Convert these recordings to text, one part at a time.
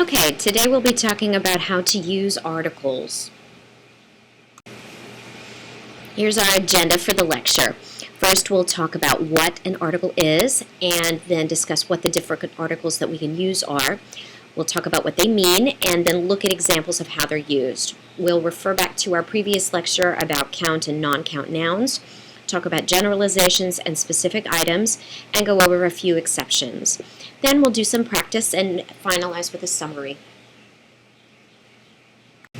Okay, today we'll be talking about how to use articles. Here's our agenda for the lecture. First, we'll talk about what an article is and then discuss what the different articles that we can use are. We'll talk about what they mean and then look at examples of how they're used. We'll refer back to our previous lecture about count and non-count nouns, talk about generalizations and specific items, and go over a few exceptions. Then we'll do some practice and finalize with a summary.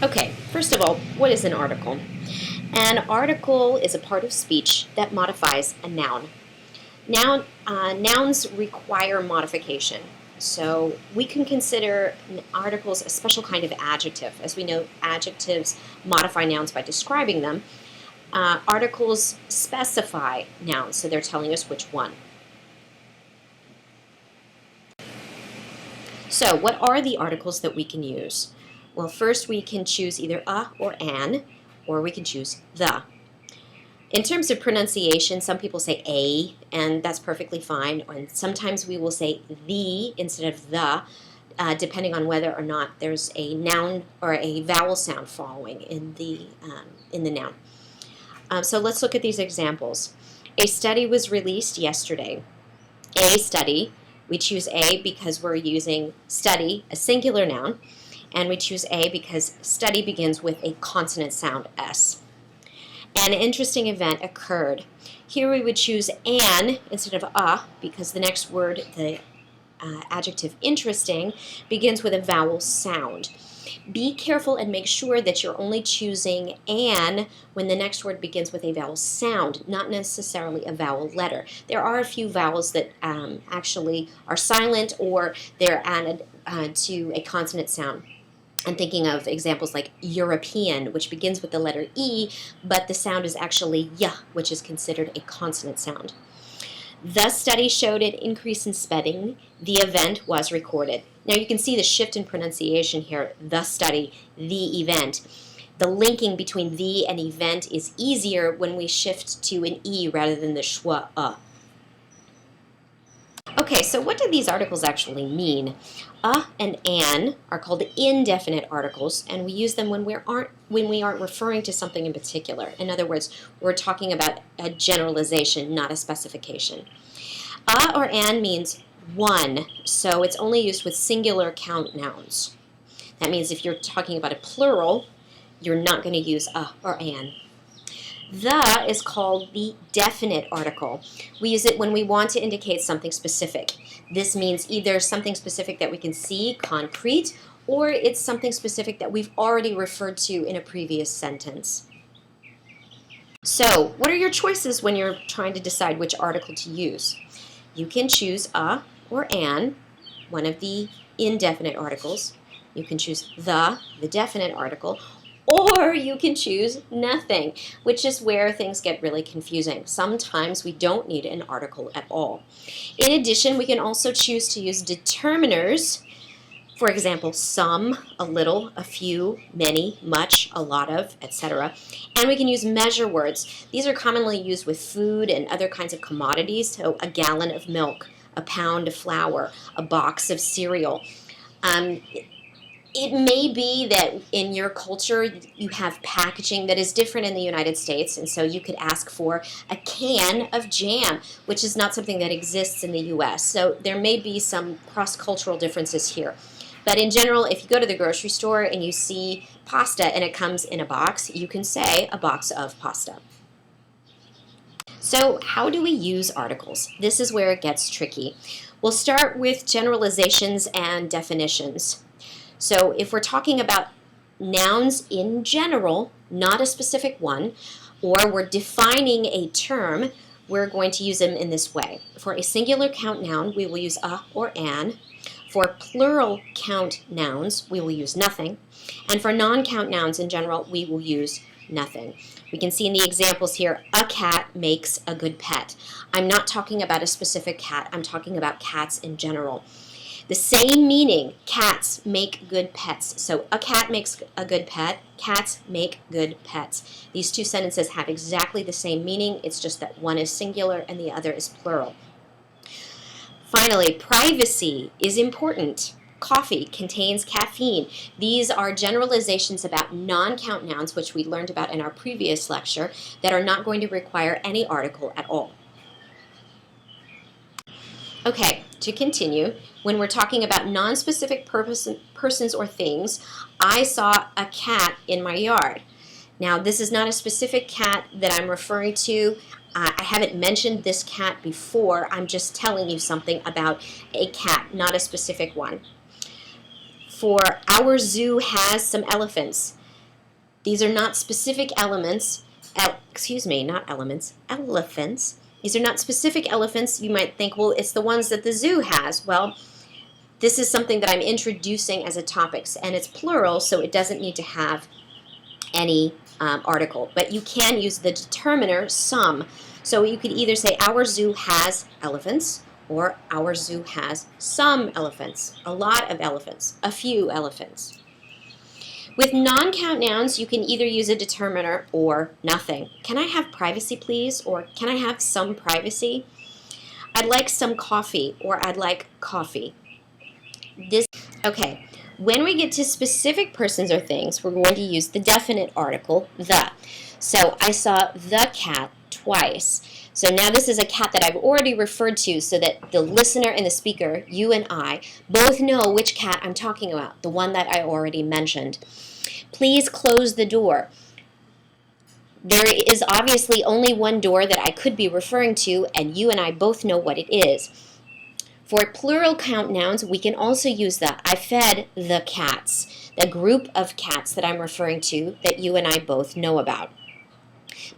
Okay, first of all, what is an article? An article is a part of speech that modifies a noun. Nouns require modification. So we can consider articles a special kind of adjective. As we know, adjectives modify nouns by describing them. Articles specify nouns, so they're telling us which one. So what are the articles that we can use? Well, first we can choose either a or an, or we can choose the. In terms of pronunciation, some people say a, and that's perfectly fine. And sometimes we will say the instead of the, depending on whether or not there's a noun or a vowel sound following in the noun. So let's look at these examples. A study was released yesterday. A study, we choose A because we're using study, a singular noun, and we choose A because study begins with a consonant sound, S. An interesting event occurred. Here we would choose an instead of a because the next word, the adjective interesting, begins with a vowel sound. Be careful and make sure that you're only choosing an when the next word begins with a vowel sound, not necessarily a vowel letter. There are a few vowels that actually are silent or they're added to a consonant sound. I'm thinking of examples like European, which begins with the letter E, but the sound is actually Y, which is considered a consonant sound. The study showed an increase in spending. The event was recorded. Now you can see the shift in pronunciation here, the study, the event. The linking between the and event is easier when we shift to an E rather than the schwa, Okay, so what do these articles actually mean? And an are called indefinite articles, and we use them when we aren't referring to something in particular. In other words, we're talking about a generalization, not a specification. Or an means one, so it's only used with singular count nouns. That means if you're talking about a plural, you're not going to use or an. The is called the definite article. We use it when we want to indicate something specific. This means either something specific that we can see, concrete, or it's something specific that we've already referred to in a previous sentence. So, what are your choices when you're trying to decide which article to use? You can choose a or an, one of the indefinite articles. You can choose the definite article, or you can choose nothing, which is where things get really confusing. Sometimes we don't need an article at all. In addition, we can also choose to use determiners. For example, some, a little, a few, many, much, a lot of, etc. And we can use measure words. These are commonly used with food and other kinds of commodities. So a gallon of milk, a pound of flour, a box of cereal. It may be that in your culture you have packaging that is different in the United States, and so you could ask for a can of jam, which is not something that exists in the U.S. So there may be some cross-cultural differences here. But in general, if you go to the grocery store and you see pasta and it comes in a box, you can say a box of pasta. So how do we use articles? This is where it gets tricky. We'll start with generalizations and definitions. So if we're talking about nouns in general, not a specific one, or we're defining a term, we're going to use them in this way. For a singular count noun, we will use a or an. For plural count nouns, we will use nothing. And for non-count nouns in general, we will use nothing. We can see in the examples here, a cat makes a good pet. I'm not talking about a specific cat, I'm talking about cats in general. The same meaning, cats make good pets. So a cat makes a good pet, cats make good pets. These two sentences have exactly the same meaning, it's just that one is singular and the other is plural. Finally, privacy is important. Coffee contains caffeine. These are generalizations about non-count nouns, which we learned about in our previous lecture, that are not going to require any article at all. Okay, to continue, when we're talking about non-specific persons or things, I saw a cat in my yard. Now, this is not a specific cat that I'm referring to. I haven't mentioned this cat before. I'm just telling you something about a cat, not a specific one. For our zoo has some elephants. These are not specific elements. Elephants. These are not specific elephants. You might think, well, it's the ones that the zoo has. Well, this is something that I'm introducing as a topic, and it's plural, so it doesn't need to have any article. But you can use the determiner some. So you could either say our zoo has elephants, or our zoo has some elephants, a lot of elephants, a few elephants. With non-count nouns, you can either use a determiner or nothing. Can I have privacy, please? Or can I have some privacy? I'd like some coffee, or I'd like coffee. Okay, when we get to specific persons or things, we're going to use the definite article, the. So I saw the cat twice. So now this is a cat that I've already referred to so that the listener and the speaker, you and I, both know which cat I'm talking about, the one that I already mentioned. Please close the door. There is obviously only one door that I could be referring to, and you and I both know what it is. For plural count nouns, we can also use the I fed the cats, the group of cats that I'm referring to that you and I both know about.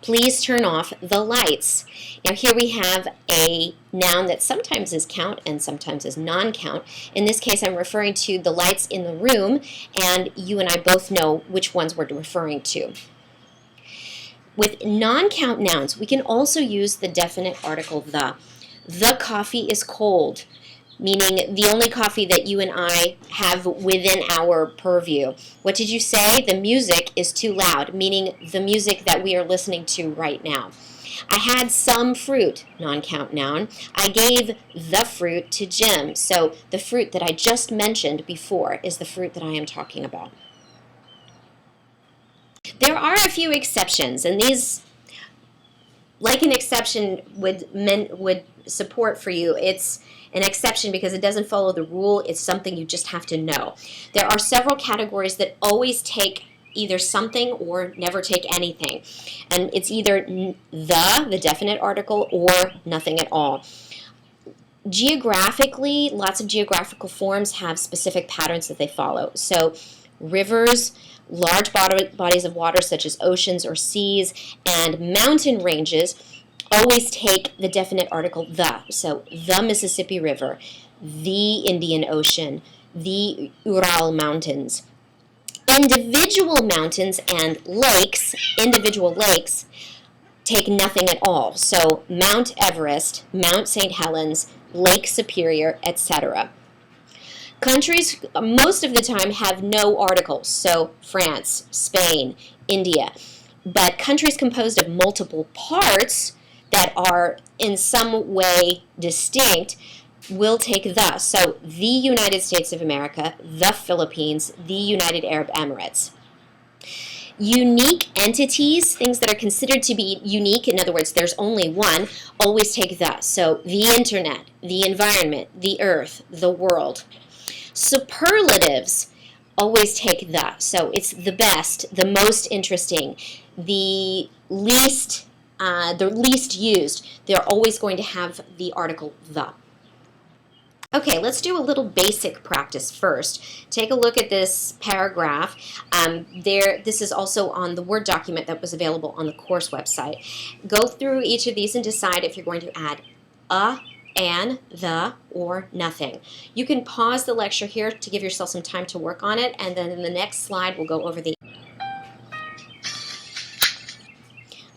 Please turn off the lights. Now here we have a noun that sometimes is count and sometimes is non-count. In this case, I'm referring to the lights in the room, and you and I both know which ones we're referring to. With non-count nouns, we can also use the definite article the. The coffee is cold, meaning the only coffee that you and I have within our purview. What did you say? The music is too loud, meaning the music that we are listening to right now. I had some fruit, non-count noun. I gave the fruit to Jim. So the fruit that I just mentioned before is the fruit that I am talking about. There are a few exceptions, and these, like an exception would support for you, it's an exception because it doesn't follow the rule. It's something you just have to know. There are several categories that always take either something or never take anything. And it's either the definite article, or nothing at all. Geographically, lots of geographical forms have specific patterns that they follow. So rivers, large bodies of water such as oceans or seas, and mountain ranges always take the definite article the. So the Mississippi River, the Indian Ocean, the Ural Mountains. Individual mountains and lakes, individual lakes, take nothing at all. So Mount Everest, Mount St. Helens, Lake Superior, etc. Countries most of the time have no articles, so France, Spain, India. But countries composed of multiple parts that are in some way distinct will take the. So the United States of America, the Philippines, the United Arab Emirates. Unique entities, things that are considered to be unique, in other words, there's only one, always take the. So the internet, the environment, the earth, the world. Superlatives always take the. So it's the best, the most interesting, the least used. They're always going to have the article the. Okay, let's do a little basic practice first. Take a look at this paragraph. This is also on the Word document that was available on the course website. Go through each of these and decide if you're going to add a, an, the, or nothing. You can pause the lecture here to give yourself some time to work on it, and then in the next slide we'll go over the.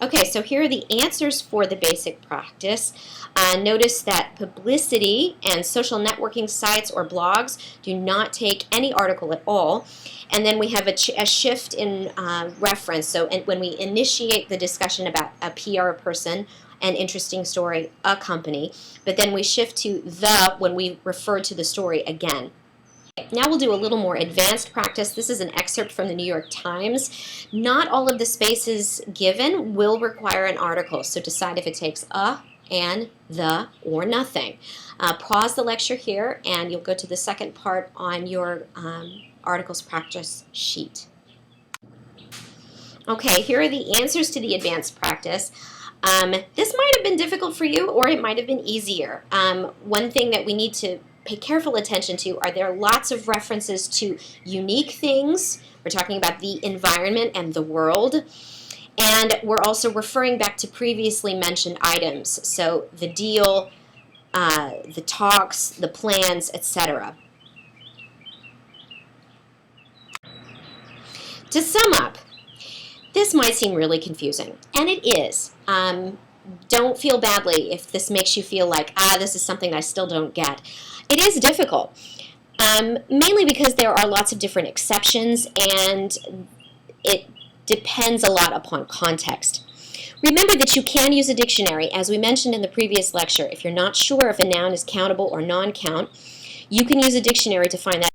Okay, so here are the answers for the basic practice. Notice that publicity and social networking sites or blogs do not take any article at all. And then we have a shift in reference. So when we initiate the discussion about a PR person, an interesting story, a company, but then we shift to the when we refer to the story again. Now we'll do a little more advanced practice. This is an excerpt from the New York Times. Not all of the spaces given will require an article, so decide if it takes a, an, the, or nothing. Pause the lecture here, and you'll go to the second part on your articles practice sheet. Okay, here are the answers to the advanced practice. This might have been difficult for you, or it might have been easier. One thing that we need to pay careful attention to are there lots of references to unique things. We're talking about the environment and the world. And we're also referring back to previously mentioned items. So the deal, the talks, the plans, etc. To sum up, this might seem really confusing, and it is. Don't feel badly if this makes you feel like, this is something I still don't get. It is difficult, mainly because there are lots of different exceptions, and it depends a lot upon context. Remember that you can use a dictionary, as we mentioned in the previous lecture. If you're not sure if a noun is countable or non-count, you can use a dictionary to find that